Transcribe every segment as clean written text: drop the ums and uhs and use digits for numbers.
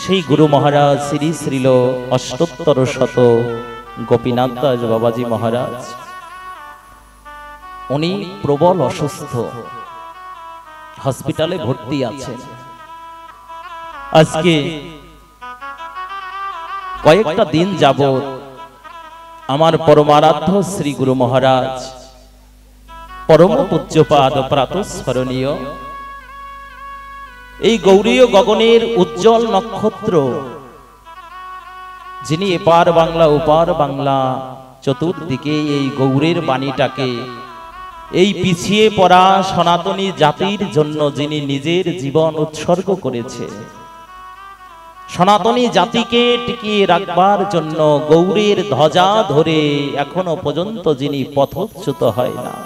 সেই গুরু মহারাজ শ্রী শ্রীল অষ্টোত্তর শত গোপীনাথ দাস বাবাজি মহারাজ, উনি প্রবল অসুস্থ, হসপিটালে ভর্তি আছেন। আজকে কয়েকটা দিন যাবত আমার পরমারাধ্য শ্রী গুরু মহারাজ, পরম পূজ্যপাদ প্রাতঃস্মরণীয় এই গৌরীয় গগনের উজ্জ্বল নক্ষত্র, যিনি এপার বাংলা ওপার বাংলা চতুর্দিকে এই গৌরের বাণীটাকে, এই পিছিয়ে পড়া সনাতনী জাতির জন্য যিনি নিজের জীবন উৎসর্গ করেছে, সনাতনী জাতিকে টিকিয়ে রাখবার জন্য গৌরের ধ্বজা ধরে এখনো পর্যন্ত যিনি পথচ্যুত হয় না,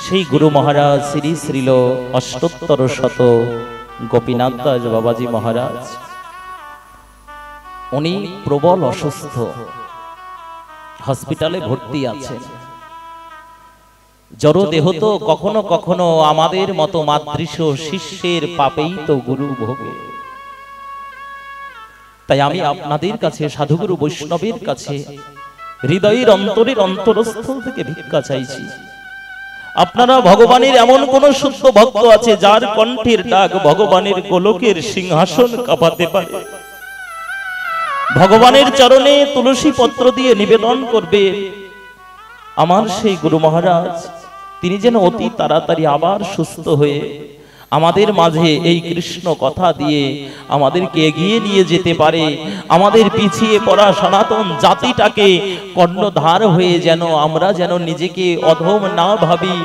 সেই গুরু মহারাজ শ্রী শ্রীল অষ্টোত্তর শত গোপীনাথ দাস বাবাজি মহারাজ, উনি প্রবল অসুস্থ, হসপিটালে ভর্তি আছেন। জড় দেহ তো কখনো কখনো আমাদের মতো মাতৃশ শিষ্যের পাপেই তো গুরু ভোগে। তাই আমি আপনাদের কাছে, সাধুগুরু বৈষ্ণবের কাছে হৃদয়ের অন্তরের অন্তরস্থল থেকে ভিক্ষা চাইছি। আপনারা ভগবানের এমন কোন শুদ্ধ ভক্ত আছে যার কণ্ঠের ডাক ভগবানের গোলকের সিংহাসন কাঁপাতে পারে? ভগবানের চরণে তুলসী পত্র দিয়ে নিবেদন করবে, আমার সেই গুরু মহারাজ তিনি যেন অতি তাড়াতাড়ি আবার সুস্থ হয়ে আমাদের মাঝে এই কৃষ্ণ কথা দিয়ে আমাদেরকে এগিয়ে নিয়ে যেতে পারে, আমাদের পিছিয়ে পড়া সনাতন জাতিটাকে কর্ণধার হয়ে যেন আমরা যেন নিজেকে অধম না ভাবি,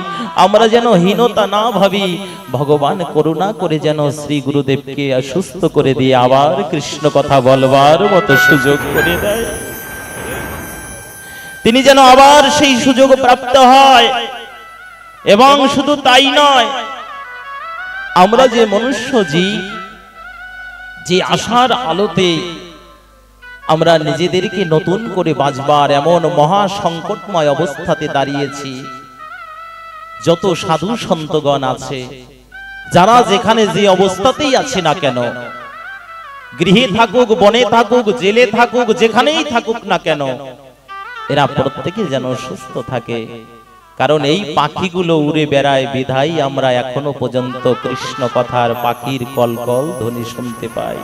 আমরা যেন হীনতা না ভাবি। ভগবান করুণা করে যেন শ্রী গুরুদেবকে সুস্থ করে দিয়ে আবার কৃষ্ণ কথা বলবার মতো সুযোগ করে দেয়, তিনি যেন আবার সেই সুযোগ প্রাপ্ত হয়। এবং শুধু তাই নয়, আমরা যে মনুষ্য জীব, যে আশার আলোতে আমরা নিজেদেরকে নতুন করে বাঁচবার এমন মহা সংকটময় অবস্থাতে দাঁড়িয়েছি, যত সাধু সন্তগণ আছে, যারা যেখানে যে অবস্থাতেই আছে না কেন, গৃহে থাকুক, বনে থাকুক, জেলে থাকুক, যেখানেই থাকুক না কেন, এরা প্রত্যেকে যেন সুস্থ থাকে। কারণ এই পাখিগুলো উড়ে বেড়ায় বিধাই আমরা এখনো পর্যন্ত কৃষ্ণ কথার পাখির কলকল ধ্বনি শুনতে পাই।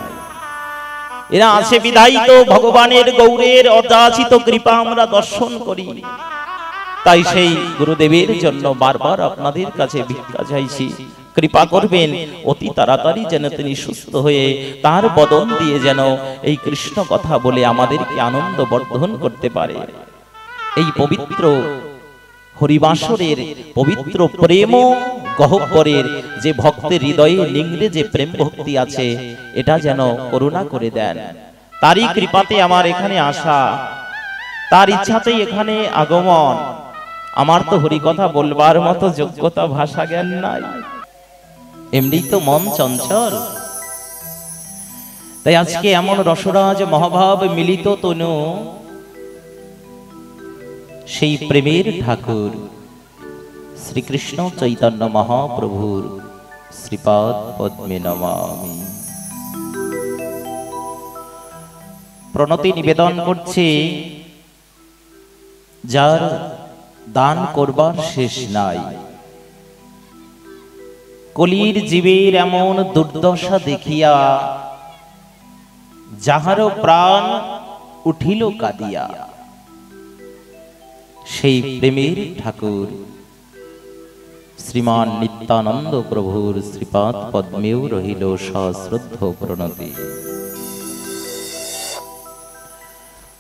এরা আছে বিধাই তো ভগবানের গৌরের অযাচিত কৃপা আমরা দর্শন করি। তাই সেই গুরুদেবের জন্য বারবার আপনাদের কাছে ভিক্ষা চাইছি, কৃপা করবেন অতি তাড়াতাড়ি যেন তিনি সুস্থ হয়ে তার বদন দিয়ে যেন এই কৃষ্ণ কথা বলে আমাদেরকে আনন্দ বর্ধন করতে পারে। এই পবিত্র হরিবাসরের পবিত্র প্রেম গহ্বরের যে ভক্তের হৃদয়ে নিংড়ে যে প্রেম ভক্তি আছে, এটা যেন করুণা করে দেন। তারই কৃপাতে আমার এখানে আসা, তার ইচ্ছাতেই এখানে আগমন। আমার তো হরি কথা বলবার মতো যোগ্যতা ভাষা জ্ঞান নাই, এমনি তো মন চঞ্চল। তাই আজকে এমন রসরাজ মহাভাব মিলিত তনু সেই প্রেমের ঠাকুর শ্রীকৃষ্ণ চৈতন্য মহাপ্রভুর শ্রীপাদ পদ্মে নমামি। প্রণতি নিবেদন করছে, যার দান করবার শেষ নাই, কলির জীবের এমন দুর্দশা দেখিয়া যাহার প্রাণ উঠিল কাঁদিয়া, সেই প্রেমের ঠাকুর শ্রীমান নিত্যানন্দ প্রভুর শ্রীপাদ পদ্মেও রহিল সশ্রদ্ধ প্রণতি।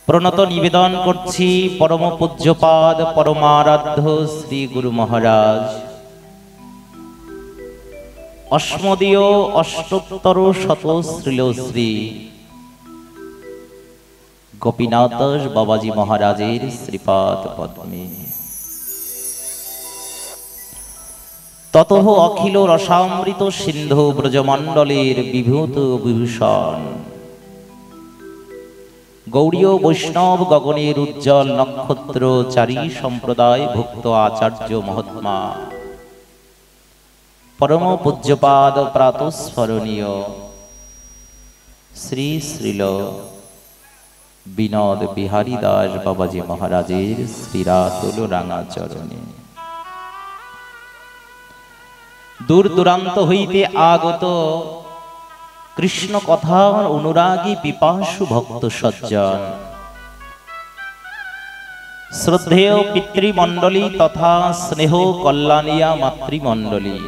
প্রণত নিবেদন করছি পরম পূজ্যপাদ পরমারাধ্য শ্রী গুরু মহারাজ, অস্মদীয় অষ্টোত্তর শত শ্রীল শ্রী গোপীনাথ দাস বাবাজি মহারাজের শ্রীপাদ পদ্মে। ততঃ অখিল রসামৃত সিন্ধু ব্রজমণ্ডলের বিভূত বিভূষণ, গৌড়ীয় বৈষ্ণব গগনের উজ্জ্বল নক্ষত্র চারি সম্প্রদায় ভুক্ত আচার্য মহাত্মা পরম পূজ্যপাদ প্রাতঃস্মরণীয় শ্রী শ্রীল বিনোদ বিহারী দাস বাবাজি মহারাজের শ্রীরাতুল রাঙা চরণে দূর দূরান্ত হইতে আগত কৃষ্ণ কথার অনুরাগী পিপাসু ভক্ত সজ্জন, শ্রদ্ধেয় পিতৃমণ্ডলী তথা স্নেহ কল্যাণিয়া মাতৃমণ্ডলী,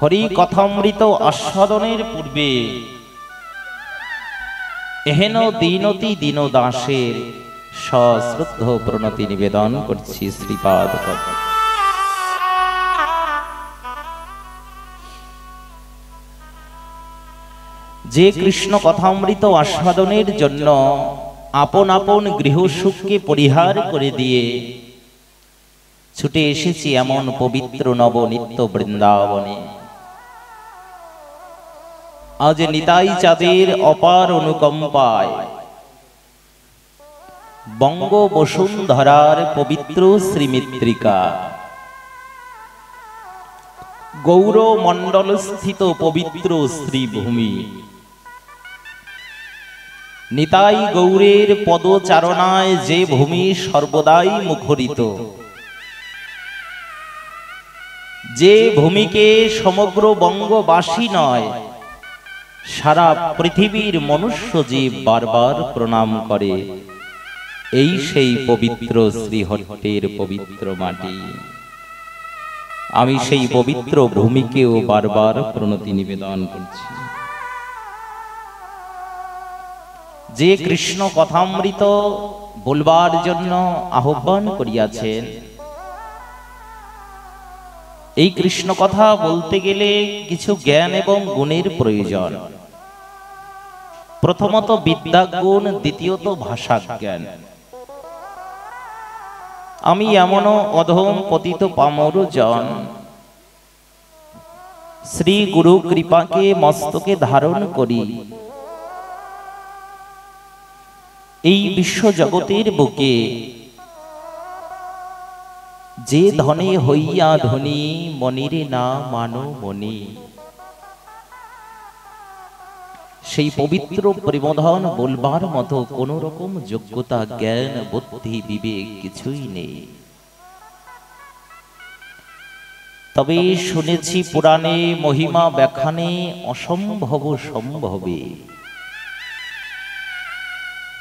হরি কথামৃত আস্বাদনের পূর্বে এহেন দীনতি দীন দাসের সশ্রদ্ধ প্রণতি নিবেদন করছি শ্রীপাদ পদ্মে। যে কৃষ্ণ কথামৃত আস্বাদনের জন্য আপন আপন গৃহ সুখকে পরিহার করে দিয়ে ছুটে এসেছি এমন পবিত্র নবনিত্য বৃন্দাবনে, আজ নিতাই চাঁদের অপার অনুকম্পায় বঙ্গ বসুন্ধরার পবিত্র শ্রীমিত্রিকা গৌর মণ্ডল স্থিত পবিত্র শ্রীভূমি, নিতাই গৌরের পদচারণায় যে ভূমি সর্বদাই মুখরিত, যে ভূমিকে সমগ্র বঙ্গবাসী নয় সারা পৃথিবীর মনুষ্য জীব বারবার প্রণাম করে, এই সেই পবিত্র শ্রীহট্টের পবিত্র মাটি। আমি সেই পবিত্র ভূমিকেও বারবার প্রণতি নিবেদন করছি। যে কৃষ্ণ কথামৃত বলবার জন্য আহ্বান করিয়াছেন, এই কৃষ্ণ কথা বলতে গেলে কিছু জ্ঞান এবং গুণের প্রয়োজন। প্রথমত বিদ্যা গুণ, দ্বিতীয়ত ভাষা জ্ঞান। আমি এমনও অধম পতিত পামর জন, শ্রী গুরু কৃপাকে মস্তকে ধারণ করি, এই বিশ্ব জগতের বুকে যে ধনে হইয়া ধনী মনিরে না মানো মনি, সেই পবিত্র প্রেমধন বলবার মতো কোন রকম যোগ্যতা জ্ঞান বুদ্ধি বিবেক কিছুই নেই। তবে শুনেছি পুরাণে মহিমা ব্যাখ্যানে অসম্ভব সম্ভবে,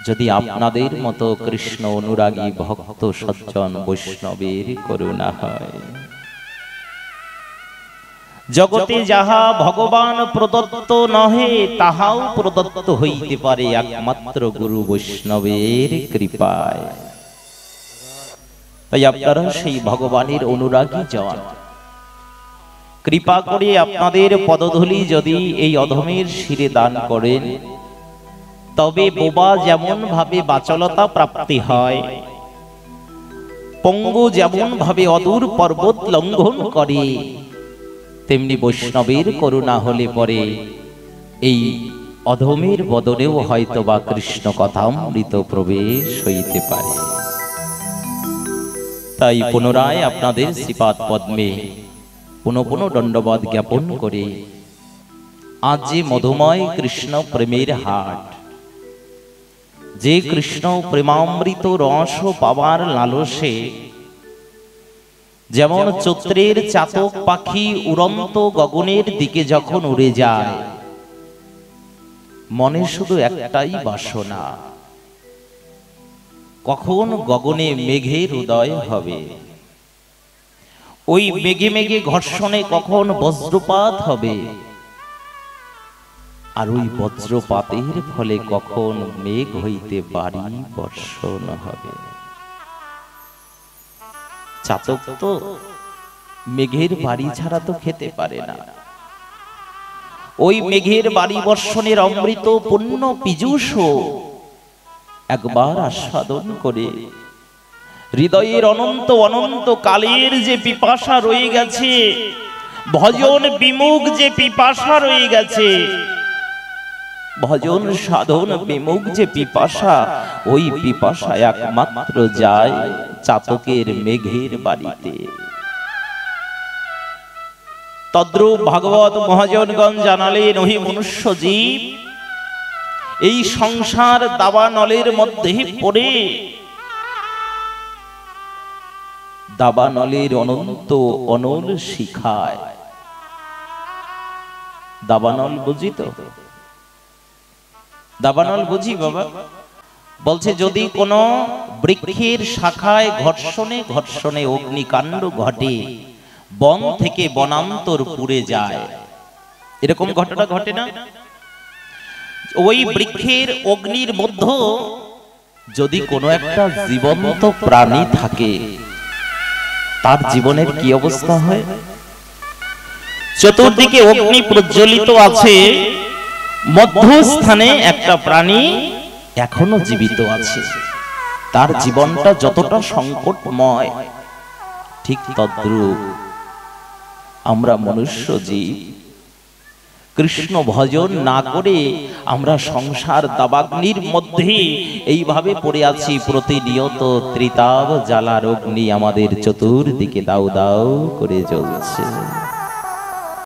যদি আপনাদের মতো কৃষ্ণ অনুরাগী ভক্ত সজ্জন বৈষ্ণবের করুণা হয়। জগতে যাহা ভগবান প্রদত্ত নহে তাহাও প্রদত্ত হইতে পারে একমাত্র গুরু বৈষ্ণবের কৃপায়। তাই আপনারা সেই ভগবানের অনুরাগী জন, কৃপা করে আপনাদের পদধূলি যদি এই অধমের শিরে দান করেন, তবে বোবা যেমন ভাবে বাচলতা প্রাপ্তি হয়, পঙ্গু যেমন ভাবে অদূর পর্বত লঙ্ঘন করে, তেমনি বৈষ্ণবের করুণা হলে পরে এই অধমের বদনেও হয়তো বা কৃষ্ণ কথামৃত প্রবেশ হইতে পারে। তাই পুনরায় আপনাদের শ্রীপাদ পদ্মে পুনঃ পুনঃ দণ্ডবৎ জ্ঞাপন করে আজ যে মধুময় কৃষ্ণ প্রেমের হাট, যে কৃষ্ণ প্রেমামৃত রস পাবার লালসে যেমন চৈত্রের চাতক পাখি উড়ন্ত গগনের দিকে যখন উড়ে যায়, মনে শুধু একটাই বাসনা, কখন গগনে মেঘের উদয় হবে, ওই মেঘে মেঘে ঘর্ষণে কখন বজ্রপাত হবে, আর ওই বজ্রপাতের ফলে কখন মেঘ হইতে বাড়ি বর্ষণ হবে। চাতক তো মেঘের বাড়ি ছাড়া তো খেতে পারে না। ওই মেঘের বাড়ি বর্ষণের অমৃত পূর্ণ পীযূষ একবার আস্বাদন করে হৃদয়ের অনন্ত অনন্ত কালের যে পিপাসা রয়ে গেছে, ভজন বিমুখ যে পিপাসা রয়ে গেছে, ভজন সাধন বিমুখ যে পিপাসা, ওই পিপাসা একমাত্র যায় চাতকের মেঘের বাড়িতে। তদ্রূপ ভাগবত মহাজনগণ জানালেন, ওহি মনুষ্য জীব, এই সংসার দাবানলের মধ্যে পড়ে দাবানলের অনন্ত অনল শিখায়। দাবানল বুঝি তো? দাবানল বুঝি বাবা? বলছে যদি কোনো বৃক্ষের শাখায় ঘর্ষণে ঘর্ষণে অগ্নিকাণ্ড ঘটে, বন থেকে বনান্তর পুড়ে যায়, এরকম ঘটনা ঘটে না? ওই বৃক্ষের অগ্নির মধ্যে যদি কোনো একটা জীবন্ত প্রাণী থাকে, তার জীবনের কি অবস্থা হয়? চতুর্দিকে অগ্নি প্রজ্বলিত আছে, মধ্যস্থানে একটা প্রাণী এখনো জীবিত আছে, তার জীবনটা যতটা সংকটময়, ঠিক তদ্রূপ আমরা মনুষ্য জীব কৃষ্ণ ভজন না করে আমরা সংসার দাবাগ্নির মধ্যে এইভাবে পড়ে আছি। প্রতিনিয়ত ত্রিতাব জ্বালার অগ্নি আমাদের চতুর্দিকে দাউ দাউ করে জ্বলছে।